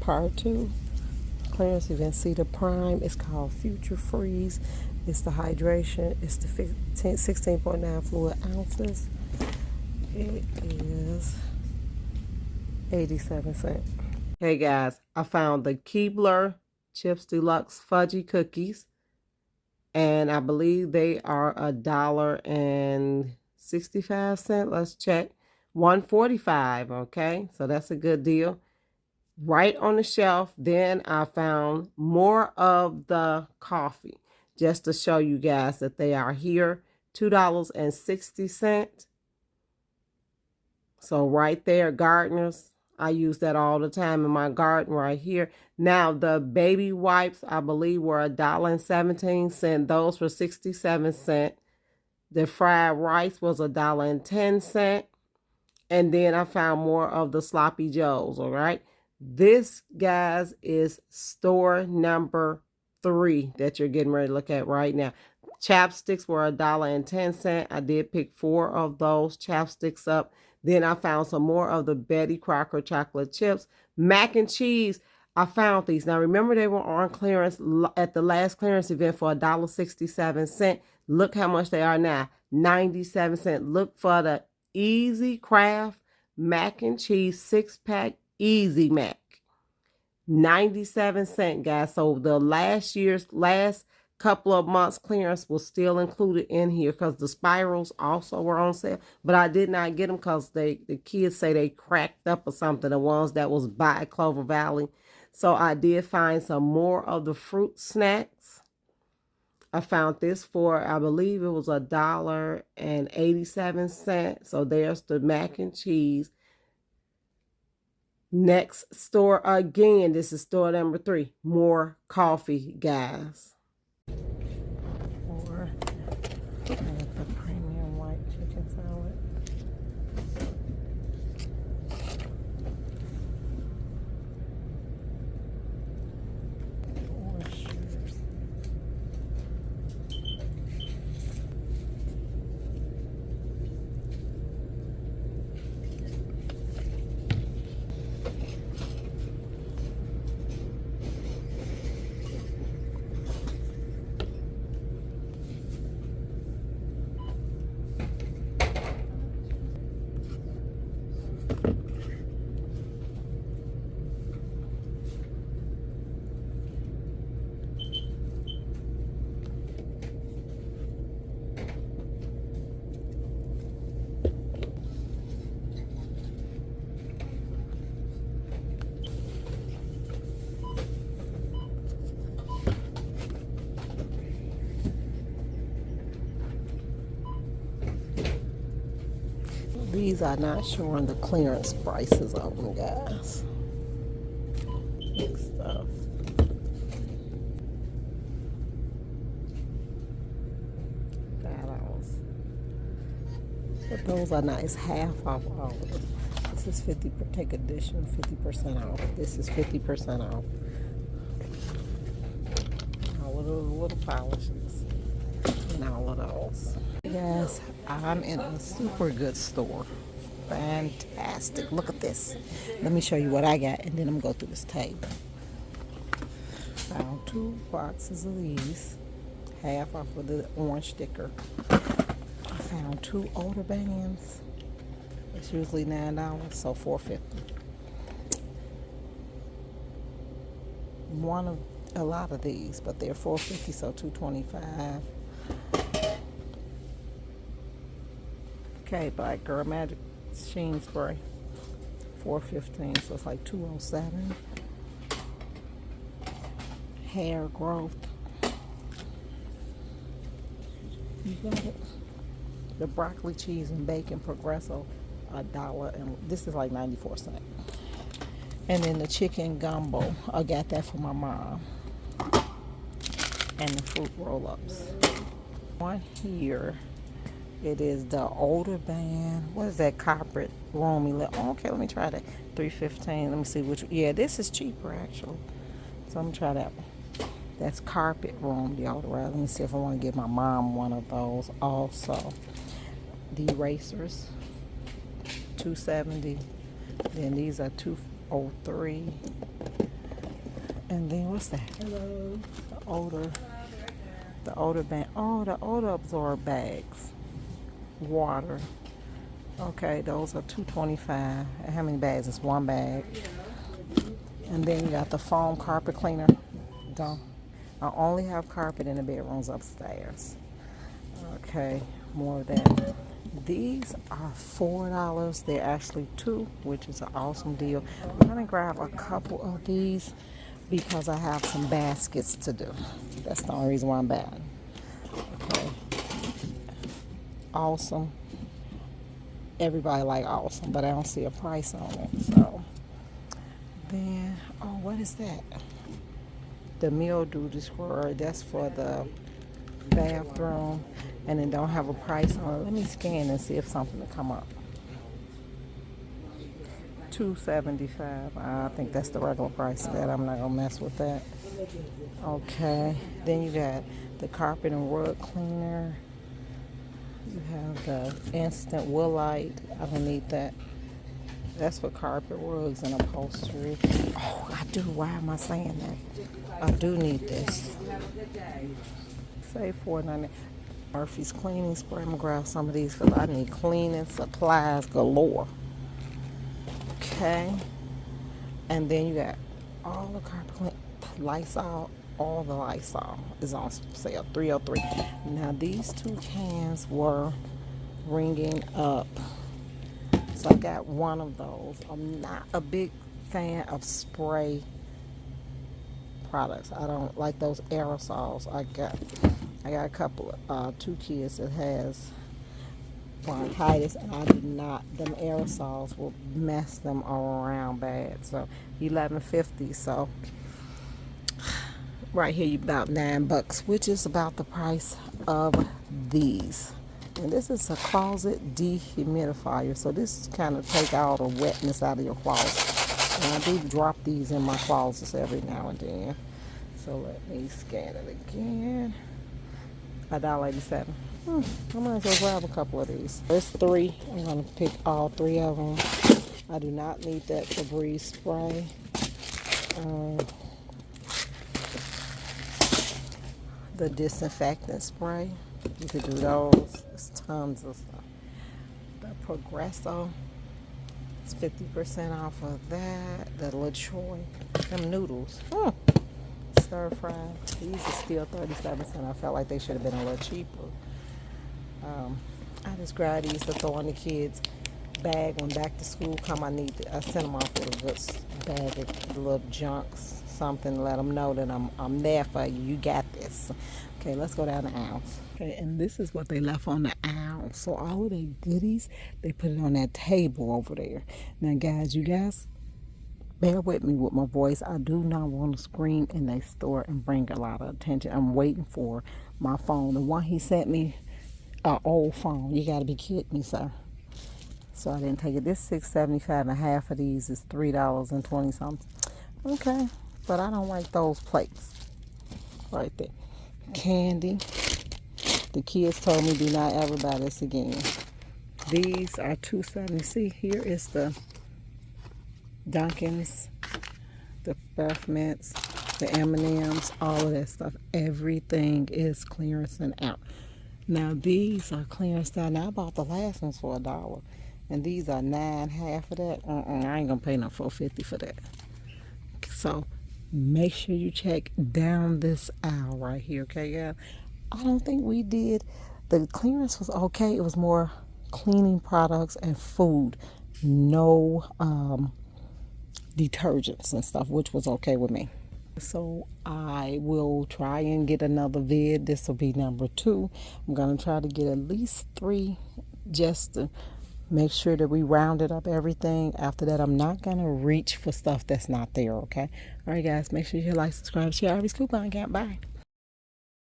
Part 2. Clearance event. See the Prime. It's called Future Freeze. It's the hydration. It's the 16.9 fluid ounces. It is 87 cents. Hey guys, I found the Keebler Chips Deluxe Fudgy Cookies. And I believe they are $1.65. Let's check. $1.45. Okay, so that's a good deal. Right on the shelf. Then I found more of the coffee, just to show you guys that they are here. $2.60. So right there, Gardeners. I use that all the time in my garden right here. Now, the baby wipes, I believe, were $1.17. Those were 67 cents. The fried rice was $1.10. And then I found more of the sloppy joes, all right? This, guys, is store number 3 that you're getting ready to look at right now. Chapsticks were $1.10. I did pick 4 of those chapsticks up. Then I found some more of the Betty Crocker chocolate chips. Mac and cheese, I found these. Now, remember they were on clearance at the last clearance event for $1.67. Look how much they are now, 97 cents. Look for the Easy Craft Mac and Cheese 6-pack Easy Mac. 97 cents, guys. So the last couple of months clearance was still included in here because the spirals also were on sale. But I did not get them because the kids say they cracked up or something, the ones that was by Clover Valley. So I did find some more of the fruit snacks. I found this for, I believe it was $1.87. So there's the mac and cheese. Next store again, this is store number 3. More coffee, guys. Or the premium white chicken salad. Oysters. These are not showing the clearance prices of them, guys. Big stuff. $5. But those are nice. Half off all of them. This is 50 per take edition, 50% off. This is 50% off. All of the little polishes and all of those. Guys, I'm in a super good store. Fantastic. Look at this. Let me show you what I got, and then I'm going to go through this table. Found 2 boxes of these. Half off of the orange sticker. I found 2 older bands. It's usually $9, so $4.50. A lot of these, but they're $4.50, so $2.25. Okay, by Girl Magic Sheen Spray, $4.15, so it's like $2.07. Hair growth. You got it. The broccoli cheese and bacon Progresso, $1, and this is like 94 cents. And then the chicken gumbo, I got that for my mom. And the fruit roll-ups. One here. It is the older band. What is that? Carpet Roomy. Okay, let me try that. $3.15. Let me see which. Yeah, this is cheaper actually. So I'm gonna try that one. That's Carpet Room deodorant. Let me see if I want to give my mom one of those also. The erasers, $2.70. Then these are $2.03. And then what's that? Hello. The odor bag. Oh, the odor absorb bags. Water. Okay, those are $2.25. And how many bags? It's one bag. And then you got the foam carpet cleaner. Don't. I only have carpet in the bedrooms upstairs. Okay, more of that. These are $4. They're actually two, which is an awesome deal. I'm gonna grab a couple of these because I have some baskets to do. That's the only reason why I'm buying. Okay, awesome. Everybody like awesome, but I don't see a price on it. So then, oh, what is that? The mildew destroyer. That's for the bathroom, and it don't have a price on it. Let me scan and see if something will come up. $2.75. I think that's the regular price of that. I'm not gonna mess with that. Okay. Then you got the carpet and rug cleaner. You have the instant woolite. I don't need that. That's for carpet, rugs, and upholstery. Oh, I do. Why am I saying that? I do need this. Say $4.99. Murphy's cleaning spray. I'm gonna grab some of these because I need cleaning supplies galore. Okay. And then you got all the carpet clean, Lysol. All the Lysol is on sale, $3.03. Now these two cans were ringing up, so I got one of those. I'm not a big fan of spray products. I don't like those aerosols. I got a couple of two kids that has bronchitis, and I do not. Them aerosols will mess them all around bad. So $11.50. So right here, you about $9, which is about the price of these. And this is a closet dehumidifier, so this kind of take all the wetness out of your closet. And I do drop these in my closets every now and then. So let me scan it again. $1.87. I might as well grab a couple of these. There's three. I'm gonna pick all three of them. I do not need that Febreze spray. The disinfectant spray, you could do those. There's tons of stuff. The Progresso, it's 50% off of that. The LaCroix, them noodles, stir fry. These are still 37¢. I felt like they should have been a little cheaper. I just grabbed these to throw in the kids' bag when back to school come. I send them off with a good bag of little junks, something to let them know that I'm there for you. You got this. Okay, let's go down the aisles. Okay, and this is what they left on the aisle. So all of their goodies, they put it on that table over there. Now, guys, you guys bear with me with my voice. I do not want to scream in their store and bring a lot of attention. I'm waiting for my phone. The one he sent me, an old phone. You got to be kidding me, sir. So I didn't take it. This $6.75, and half of these is $3.20 something. Okay, but I don't like those plates right there. Candy. The kids told me do not ever buy this again. These are $2.70. See, here is the Dunkin's, the Breath Mints, the M&M's, all of that stuff. Everything is clearancing out. Now these are clearanced out. Now I bought the last ones for $1, and these are 9, half of that. I ain't gonna pay no $4.50 for that. So make sure you check down this aisle right here, okay, guys? I don't think we did. The clearance was okay. It was more cleaning products and food. No detergents and stuff, which was okay with me. So I will try and get another vid. This will be number 2. I'm going to try to get at least 3 just to make sure that we rounded up everything. After that, I'm not going to reach for stuff that's not there, okay? All right, guys, make sure you like, subscribe, share. Harvey's Coupon Camp. Bye.